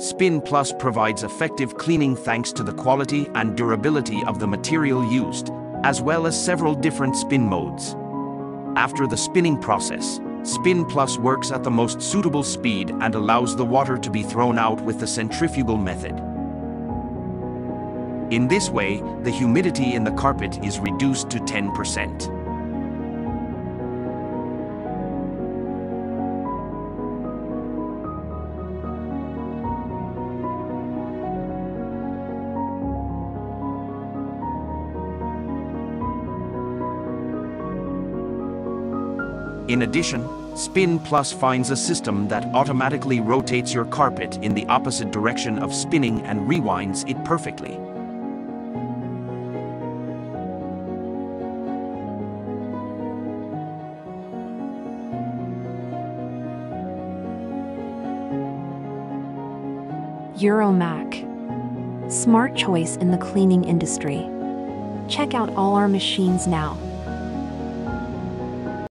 Spin Plus provides effective cleaning thanks to the quality and durability of the material used, as well as several different spin modes. After the spinning process, Spin Plus works at the most suitable speed and allows the water to be thrown out with the centrifugal method. In this way, the humidity in the carpet is reduced to 10%. In addition, Spin Plus finds a system that automatically rotates your carpet in the opposite direction of spinning and rewinds it perfectly. Euromak. Smart choice in the cleaning industry. Check out all our machines now.